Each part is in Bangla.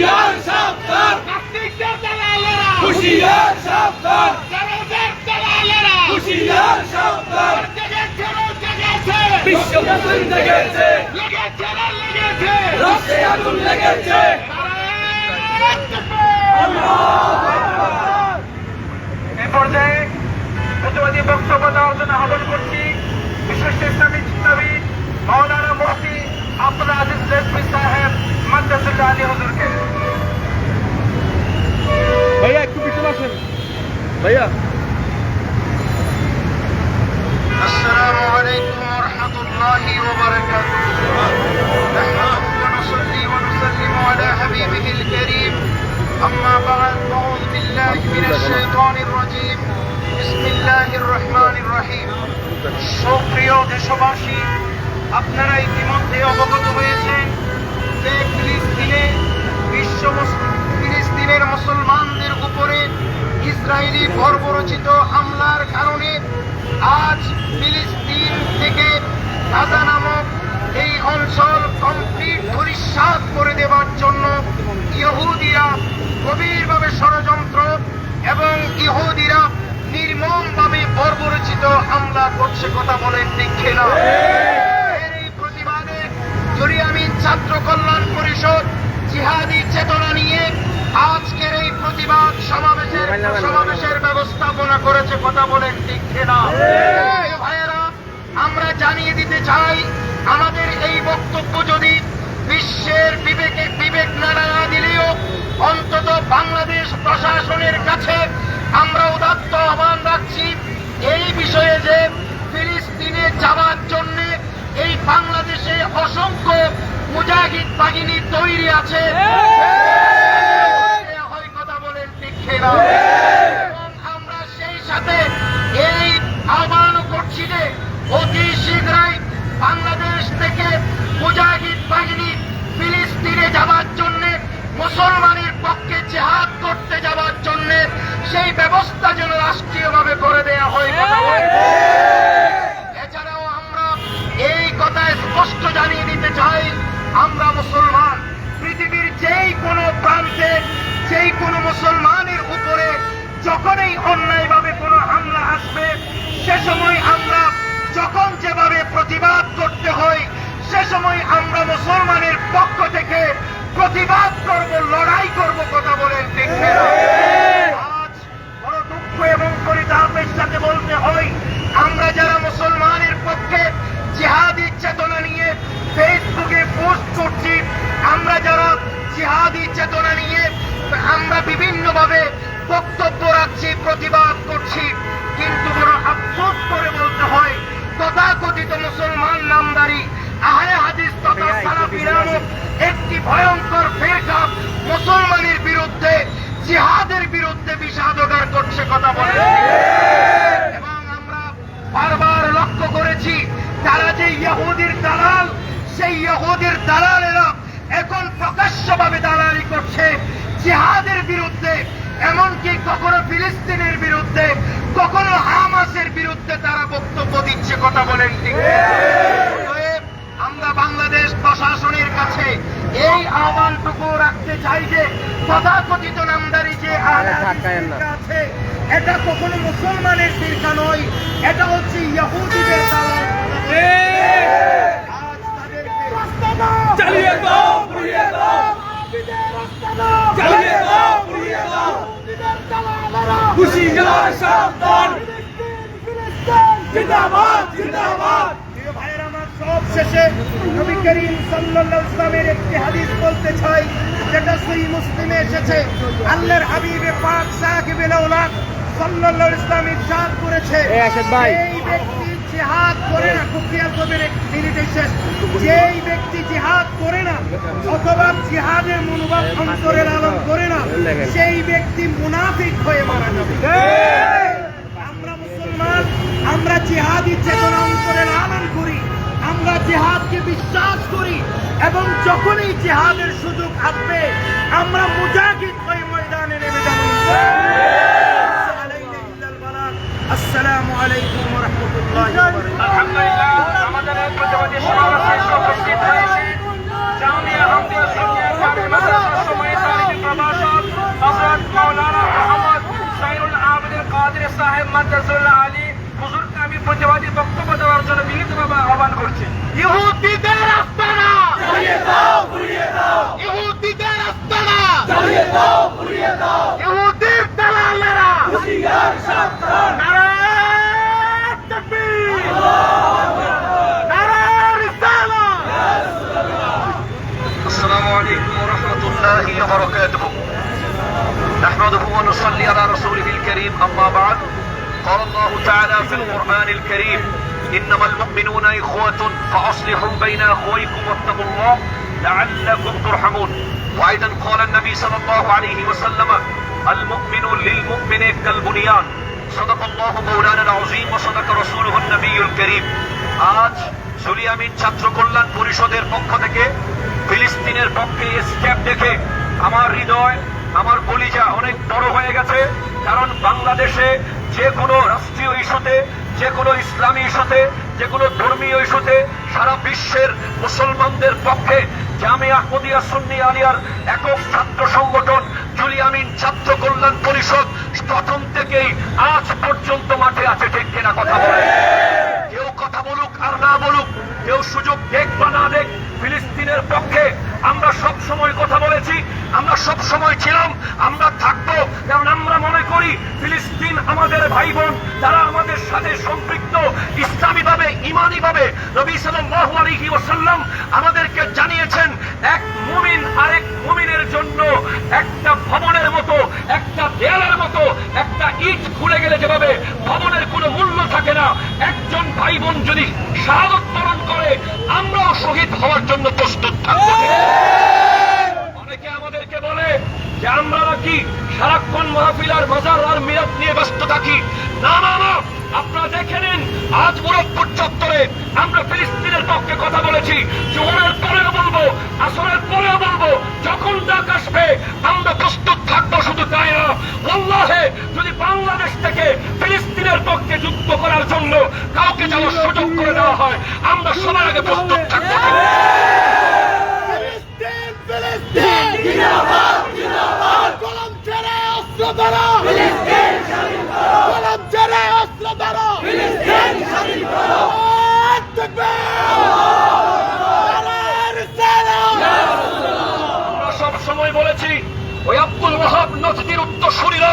হুঁশিয়ার সাবধান, নাস্তিকদের দালালেরা, হুঁশিয়ার সাবধান, জারদের দালালেরা, হুঁশিয়ার সাবধান, জেগেছে, জেগেছে, বিশ্ব মুসলিম জেগেছে, লেগেছে, লেগেছে, রাষ্ট্রে আগুন লেগেছে। এই পর্যায়ে প্রতিবাদী বক্তব্য দেওয়ার জন্য আহ্বান করছি বিশিষ্ট ইসলামী চিন্তাবিদ মাওলানা মুফতি আব্দুল আজিজ রেজভী সাহেব মাদ্রাসুল্লাহ আলী হুজুরকে। ভাইয়া একটু পিছনে আসেন ভাইয়া। السلام عليكم ورحمة الله وبركاته. نحمده ونصلي ونسلم على حبيبه الكريم. أما بعد أعوذ بالله من الشيطان الرجيم. بسم الله الرحمن الرحيم. সুপ্রিয় দেশবাসী, আপনারা ইতিমধ্যে অবগত হয়েছেন যে ফিলিস্তিনের মুসলমানদের উপরে ইসরায়েলি বর্বরচিত হামলার কারণে আজ ফিলিস্তিন থেকে গাজা নামক এই অঞ্চল কমপ্লিট ধূলিসাৎ করে দেওয়ার জন্য ইহুদিরা গভীরভাবে ষড়যন্ত্র এবং ইহুদিরা নির্মমভাবে বর্বরচিত হামলা করছে। কথা বলেন ঠিক কিনা? এর এই প্রতিবাদে জরিয়ামিন ছাত্র কল্যাণ পরিষদ জিহাদি চেতনা নিয়ে আজকের এই প্রতিবাদ সমাবেশের ব্যবস্থাপনা করেছে। কথা বলেন ঠিক কিনা? ভাইয়েরা, আমরা জানিয়ে দিতে চাই, আমাদের এই বক্তব্য যদি বিশ্বের বিবেক নাড়া না দিলেও অন্তত বাংলাদেশ প্রশাসনের কাছে আমরা উদাত্ত আহ্বান রাখছি এই বিষয়ে যে ফিলিস্তিনে যাওয়ার জন্য এই বাংলাদেশে অসংখ্য মুজাহিদ বাহিনী তৈরি আছে। কথা বলেন ঠিক কিনা? এবং আমরা সেই সাথে এই আহ্বান করছি যে অতি শীঘ্রই বাংলাদেশ থেকে মুজাহিদ বাহিনী ফিলিস্তিনে যাওয়ার জন্য, মুসলমানের পক্ষে জিহাদ করতে যাওয়ার জন্য সেই ব্যবস্থা যেন রাষ্ট্রীয়ভাবে করে দেয়া হয়। এছাড়াও আমরা এই কথা স্পষ্ট জানিয়ে দিতে চাই, আমরা মুসলমান, পৃথিবীর যেই কোনো প্রান্তে যেই কোনো মুসলমানের উপরে যখনই অন্যায়ভাবে কোনো হামলা আসবে, সে সময় আমরা যখন যেভাবে প্রতিবাদ করতে হয়, সে সময় আমরা মুসলমানের পক্ষ থেকে প্রতিবাদ করব, লড়াই করব। কথা বলেন ঠিক কিনা? আজ বড় দুঃখ এবং পরিতাপের সাথে বলতে হয়, আমরা যারা মুসলমানের পক্ষে জিহাদি চেতনা নিয়ে ফেসবুকে পোস্ট করছি, আমরা যারা জিহাদি চেতনা নিয়ে আমরা বিভিন্নভাবে বক্তব্য রাখছি, প্রতিবাদ করছি, কিন্তু বড় আফসোস করে বলতে হয়, তথাকথিত মুসলমান নামদারি আহলে হাদিস তথা সালাফি নামক একটি ভয়ঙ্কর ফিরকা মুসলমানের বিরুদ্ধে, জিহাদের বিরুদ্ধে বিষাদগার করছে। কথা বলে। এবং আমরা বারবার লক্ষ্য করেছি, তারা যে ইহুদির দালাল, সেই ইহুদির দালালেরা এখন প্রকাশ্যভাবে দালালি করছে জিহাদের বিরুদ্ধে, এমনকি কখনো ফিলিস্তিনের বিরুদ্ধে, কখনো হামাসের বিরুদ্ধে তারা বক্তব্য দিচ্ছে। কথা বলেন ঠিক? আমরা বাংলাদেশ প্রশাসনের কাছে এই আহ্বানটুকু রাখতে চাই যে তথাকথিত নামদারি যে আছে, এটা কখনো মুসলমানের ফিরকা নয়, এটা হচ্ছে ইহুদিদের দালাল। চালিয়ে দাও, পুড়িয়ে দাও, চালিয়ে দাও, পুড়িয়ে দাও, হুঁশিয়ার সাবধান, জিন্দাবাদ, জিন্দাবাদ। সব শেষে নবী করিম সাল্লাল্লাহু আলাইহি ওয়াসাল্লামের একটি হাদিস বলতে চাই, যেটা সহিহ মুসলিমে এসেছে। আল্লাহর হাবিবে পাক সাকিবে আওলাদ সাল্লাল্লাহু আলাইহি ওয়াসাল্লাম ইরশাদ করেছে, এই ব্যক্তি জিহাদ করে না, কুফরিয়াল কবির মিনিটে শেষ, যেই ব্যক্তি জিহাদ করে না অথবা জিহাদের মনোভাব অন্তরে লালন করে না, সেই ব্যক্তি মুনাফিক হয়ে মারা যাবে। আমরা মুসলমান, আমরা জিহাদি চেতনা অন্তরে লালন করি, আমরা জিহাদকে বিশ্বাস করি, এবং যখনই জিহাদের সুযোগ আসবে আমরা মুজাহিদ হয়ে ময়দানে নেমে যাব। আসসালামু আলাইকুম ওয়া রাহমাতুল্লাহি ওয়া বারাকাতুহু। আলহামদুলিল্লাহ, আমাদের এই প্রতিবাদী সমাবেশে উপস্থিত হয়েছে জামিয়া হামদিয়া সুন্নিয়া জামে মাদ্রাসার সময় সাহেব মাদ্রাসুল্লাহ আলী হুজুরকে আমি প্রতিবাদী বক্তব্য দেওয়ার জন্য বিনীতভাবে আহ্বান করছি। ইহুদিদের আস্তানা জ্বালিয়ে দাও, পুড়িয়ে দাও, ইহুদিদের আস্তানা জ্বালিয়ে দাও, পুড়িয়ে দাও, ইহুদির দালালেরা হুঁশিয়ার সাবধান, নারায়ে তাকবীর, নারায়ে রিসালাত। আসসালামু আলাইকুম ওয়া রাহমাতুল্লাহি ওয়া বারাকাতুহু। نحمده ونصلي على رسوله الكريم أما بعد قال الله تعالى في القرآن الكريم إنما المؤمنون إخوة فأصلحوا بين أخويكم واتقوا الله لعلكم ترحمون. وأيضا قال النبي صلى الله عليه وسلم المؤمن للمؤمن كالبنيان. صدق الله مولانا العظيم وصدق رسوله النبي الكريم. আজ জুলিয়ামিন ছাত্র কল্যাণ পরিষদের পক্ষ থেকে ফিলিস্তিনের পক্ষে স্টেপ দেখে আমার হৃদয়, আমার কলিজা অনেক বড় হয়ে গেছে। কারণ বাংলাদেশে যে কোনো রাষ্ট্রীয় ইস্যুতে, যে কোনো ইসলামী ইস্যুতে, যে কোনো ধর্মীয় ইস্যুতে সারা বিশ্বের মুসলমানদের পক্ষে জামিয়া আহমদিয়া সুন্নি আলিয়ার একক ছাত্র সংগঠন জুলিয়ামিন ছাত্র কল্যাণ পরিষদ প্রথম থেকেই আজ পর্যন্ত মাঠে আছে। ঠিক কিনা কথা বলে? কেউ কথা বলুক আর না বলুক, কেউ সুযোগ দেখ বা না দেখ, ফিলিস্তিনের পক্ষে আমরা সব সময় কথা বলেছি, আমরা সব সময় ছিলাম, আমরা থাকবো। কারণ আমরা মনে করি ফিলিস্তিন আমাদের ভাই বোন, তারা আমাদের সাথে সম্পৃক্ত ইসলামীভাবে, ইমানিভাবে। নবী সাল্লাল্লাহু আলাইহি ওয়াসাল্লাম আমাদেরকে জানিয়েছেন এক মুমিন আরেক মুমিনের জন্য একটা ভবনের মতো, একটা দেয়ালের মতো, একটা ইট খুলে গেলে যেভাবে ভবনের কোনো মূল্য থাকে না, একজন ভাই বোন যদি শাহাদাত বরণ করে আমরাও শহীদ হওয়ার জন্য প্রস্তুত থাকবো। অনেকে আমাদেরকে বলে যে আমরা নাকি সারাক্ষণ মাহফিল আর মাজার আর মিলাদ নিয়ে ব্যস্ত থাকি। না না না, আপনারা দেখে নিন, আজ মুরাদপুর চত্বরে আমরা ফিলিস্তিনের পক্ষে কথা বলেছি। জোহরের পরেও বলবো, আসরের পরেও বলবো, যখন ডাক আসবে আমরা প্রস্তুত থাকবো। শুধু তাই না, আল্লাহে যদি বাংলাদেশ থেকে ফিলিস্তিনের পক্ষে যুদ্ধ করার জন্য কাউকে যাওয়ার সুযোগ করে দেওয়া হয়, আমরা সবার আগে প্রস্তুত থাকবো। ফিলিস্তিন জিন্দাবাদ, জিন্দাবাদ, কলম ছেড়ে অস্ত্র ধরো, ফিলিস্তিন স্বাধীন করো, কলম ছেড়ে অস্ত্র ধরো, ফিলিস্তিন স্বাধীন করো, আমরা সব সময় বলেছি ওই আব্দুল ওয়াহাব নজদির উত্তরসূরিরা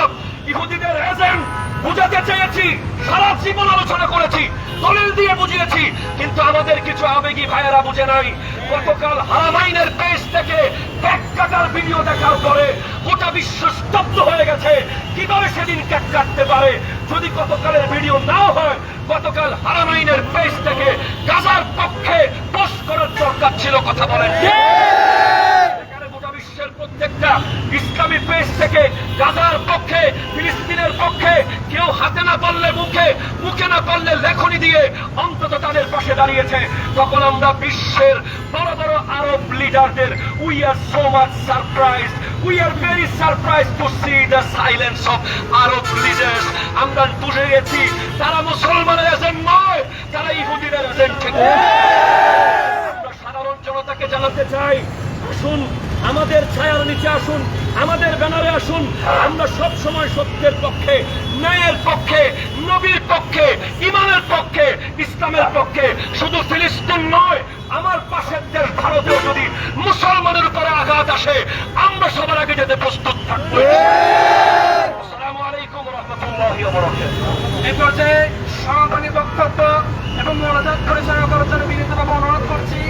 ইহুদিদের এজেন্ট বুঝাতে চেয়েছি, সারা জীবন আলোচনা করেছি, দলিল দিয়ে বুঝিয়েছি, কিন্তু আমাদের কিছু আবেগী ভাইয়েরা বুঝে নাই। গতকাল হারামাইনের পেজ থেকে কেক কাটার ভিডিও দেখার পরে গোটা বিশ্ব স্তব্ধ হয়ে গেছে। কিভাবে সেদিন কেক কাটতে পারে? যদি গতকালের ভিডিও নাও হয়, গতকাল হারামাইনের পেজ থেকে গাজার পক্ষে পোস্ট করার দরকার ছিল। কথা বলেন। গোটা বিশ্বের প্রত্যেকটা ইসলামী পেজ থেকে গাজার পক্ষে, ফিলিস্তিনের পক্ষে কেউ হাতে না পারলে মুখে, মুখে না পারলে লেখনি দিয়ে অন্তত তাদের পাশে দাঁড়িয়েছে। তখন আমরা বিশ্বের বড় বড় আরব লিডারদের we are so much surprise, we are very surprise to see the silence of Arab leaders. আমরা বুঝে গেছি তারা মুসলমানের এজেন্ট নয়, তারা ইহুদিদের এজেন্ট। আমরা সাধারণ জনতাকে জানাতে চাই, আসুন আমাদের ছায়ার নিচে আসুন, আমাদের ব্যানারে আসুন। আমরা সব সময় সত্যের পক্ষে, ন্যায়ের পক্ষে, নবীর পক্ষে, ইমানের পক্ষে, ইসলামের পক্ষে। শুধু ফিলিস্তিন নয়, আমার পাশের দেশ ভারতেও যদি মুসলমানের উপরে আঘাত আসে আমরা সবার আগে যেতে প্রস্তুত থাকবো। আসসালামু আলাইকুম ওয়া রাহমাতুল্লাহি ওয়া বারাকাতুহু। এই পর্যায়ে সমাপনী বক্তব্য এবং মোনাজাত পরিচালনা করার জন্য বিনীতভাবে অনুরোধ করছি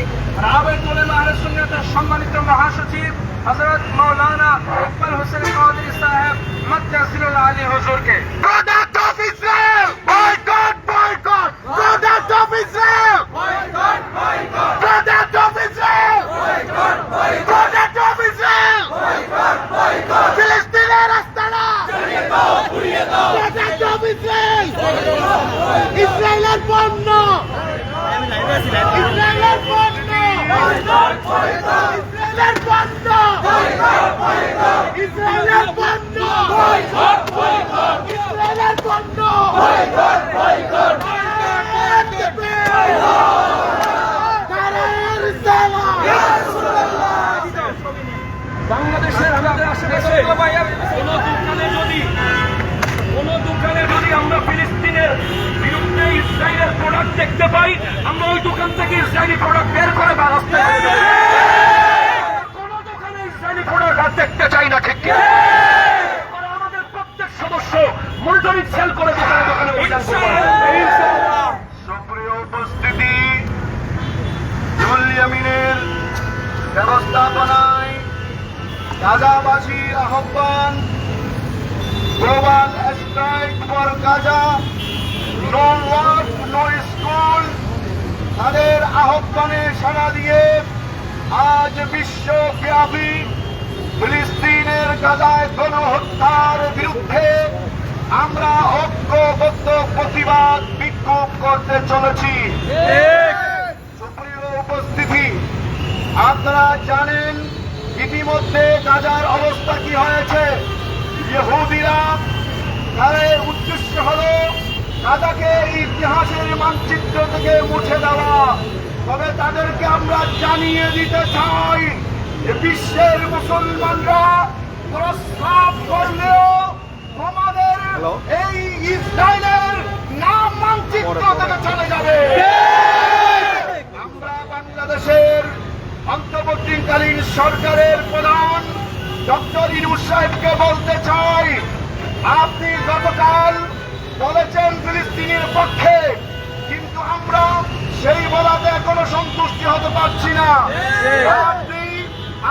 রাবেতুল উলামা আহলে সুন্নাতের সম্মানিত মহাসচিব হযরত মাওলানা ইকবাল হোসেন কাদেরী সাহেব মাদ্রাসুল্লাহ আলী হুজুরকে। Product of Israel, boycott, boycott, product of Israel, boycott, boycott, product of Israel, boycott, boycott, product of Israel, boycott, boycott, ফিলিস্তিনের আস্তানা, জ্বালিয়ে দাও, পুড়িয়ে দাও, প্রোডাক্ট অফ ইসরায়েল, ইসরায়েলের পণ্য, ইসরায়েলের পণ্য, বয়কট, বয়কট, ইসরায়েলের পণ্য, বয়কট, বয়কট, ইসরায়েলের পণ্য, বয়কট, বয়কট, ইসরায়েলের পণ্য, বয়কট, বয়কট, বাংলাদেশের আমাদের আশেপাশে কোনো দোকানে যদি আমরা চাই আমরা ওই দোকান থেকে ইসরায়েলি প্রোডাক্ট বের করে রাস্তায় কোন দোকানে ইসরায়েলি প্রোডাক্ট আর দেখতে চাই না, ঠিক কিনা? এবার আমাদের প্রত্যেক সদস্য মনিটরিং সেল করে দোকানে দোকানে অভিযান করবে। সুপ্রিয় উপস্থিতি, জুল ইয়ামিনের ব্যবস্থাপনায় গাজাবাসীর আহ্বান, global strike for Gaza, no work no school, তাদের আহ্বানে সাড়া দিয়ে আজ বিশ্বব্যাপী ফিলিস্তিনের গাজায় গণহত্যার বিরুদ্ধে আমরা ঐক্যবদ্ধ প্রতিবাদ বিক্ষোভ করতে চলেছি। সুপ্রিয় উপস্থিতি, আপনারা জানেন ইতিমধ্যে গাজার অবস্থা কি হয়েছে। ইহুদিরা তাদের উদ্দেশ্য হল গাজাকে ইতিহাসের মানচিত্র থেকে মুছে দেওয়া। তবে তাদেরকে আমরা জানিয়ে দিতে চাই যে বিশ্বের মুসলমানরা প্রস্তাব করলেও তোমাদের এই ইসরায়েলের নাম মানচিত্র থেকে চলে যাবে। আমরা বাংলাদেশের অন্তর্বর্তীকালীন সরকারের প্রধান ডক্টর ইউনূস সাহেবকে বলতে চাই, আপনি গতকাল বলেছেন ফিলিস্তিনের পক্ষে, কিন্তু আমরা সেই বলাতে এখনো সন্তুষ্টি হতে পারছি না। আপনি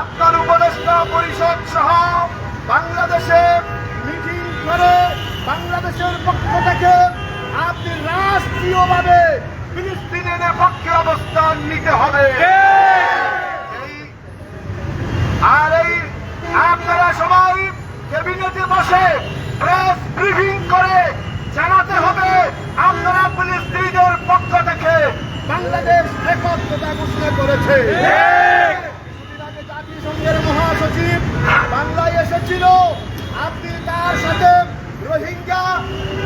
আপনার উপদেষ্টা পরিষদ সহ বাংলাদেশে মিটিং করে বাংলাদেশের পক্ষ থেকে আপনি রাষ্ট্রীয়ভাবে ফিলিস্তিনের পক্ষে অবস্থান নিতে হবে। আর এই আপনারা সবাই ক্যাবিনেটে বসে প্রেস ব্রিফিং করে জানাতে হবে আপনারা ফিলিস্তিনের পক্ষ থেকে বাংলাদেশ একত্রতা ঘোষণা করেছে। কিছুদিন আগে জাতিসংঘের মহাসচিব বাংলায় এসেছিল, আপনি তার সাথে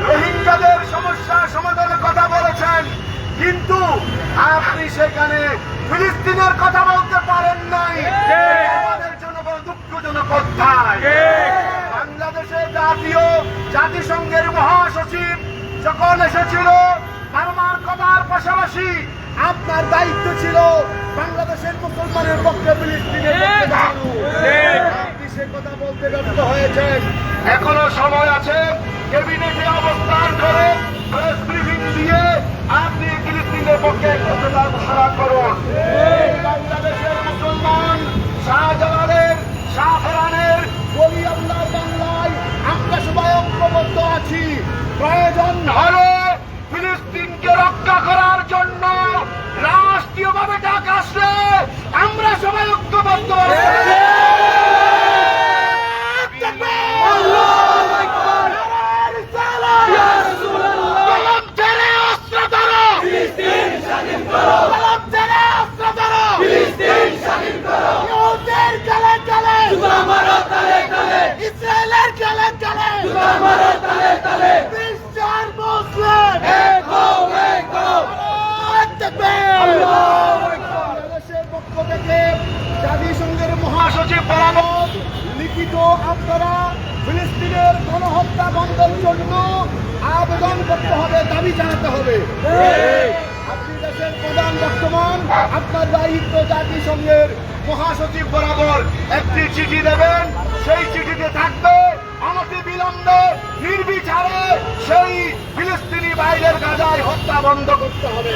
রোহিঙ্গাদের সমস্যা সমাধানের কথা বলেছেন, কিন্তু আপনি সেখানে ফিলিস্তিনের কথা বলতে পারেন নাই। আমাদের জন্য বড় দুঃখজনক অধ্যায়। বাংলাদেশে জাতিসংঘের মহাসচিব যখন এসেছিল বার্মার কথার পাশাপাশি আপনার দায়িত্ব ছিল বাংলাদেশের মুসলমানের পক্ষে ফিলিস্তিনের পক্ষে দাঁড়ানো। আপনি সে কথা বলতে ব্যর্থ হয়েছেন। এখনো সময় আছে, ক্যাবিনেটে অবস্থান করে প্রেস ব্রিফিং দিয়ে আপনি ফিলিস্তিনের পক্ষে একত্রতা ঘোষণা করুন। বাংলাদেশের মুসলমান শাহজালালের, শাহফরানের, বলি আল্লাহর বাংলায় আমরা সবাই ঐক্যবদ্ধ আছি। প্রয়োজন হলে ফিলিস্তিনকে রক্ষা করার জন্য রাষ্ট্রীয়ভাবে ডাক আসলে আমরা সবাই ঐক্যবদ্ধ আছি। জাতিসংঘের মহাসচিব বরাবর লিখিত আপনারা ফিলিস্তিনের গণহত্যা বন্ধের জন্য আবেদন করতে হবে, দাবি জানাতে হবে। আপনি দেশের প্রধান বর্তমান, আপনার দায়িত্ব জাতিসংঘের মহাসচিব বরাবর একটি চিঠি দেবেন। সেই চিঠিতে থাকবে অনতি বিলম্বে নির্বিচারে সেই ফিলিস্তিনি বাইরের গাজায় হত্যা বন্ধ করতে হবে।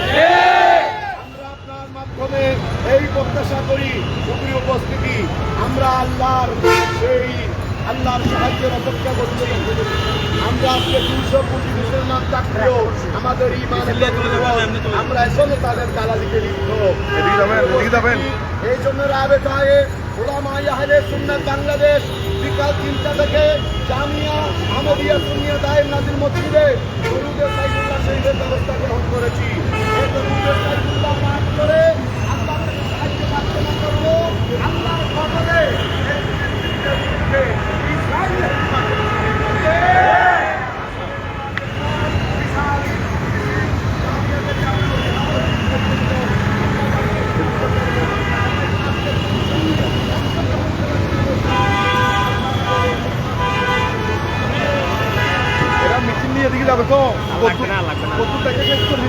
আমরা আপনার মাধ্যমে এই প্রত্যাশা করি। সুপ্রিয় উপস্থিতি, আমরা আল্লাহর সাহায্যের অপেক্ষা করতে আমরা আজকে 200 কোটি মুসলমান থাকলেও আমাদের ঈমান আমরা এখনো তাদের দালালিকে লিপ্ত। এই জন্য রাবেতায়ে উলামায়ে আহলে সুন্নাত বাংলাদেশ বিকাল 3টা থেকে জামিয়া আহমদিয়া সুন্নিয়া দায়ের নাজির মসজিদে দরুদে সাইয়্যিদুল্লাহ শহীদের ব্যবস্থা গ্রহণ করেছি। এই দরুদে সাইয়্যিদুল্লাহ পাঠ করে আল্লাহর সাহায্য প্রার্থনা করব। আল্লাহর ফজলে ইসরায়েলের এদিকে যাবে। কত কত টাকা শেষ করবি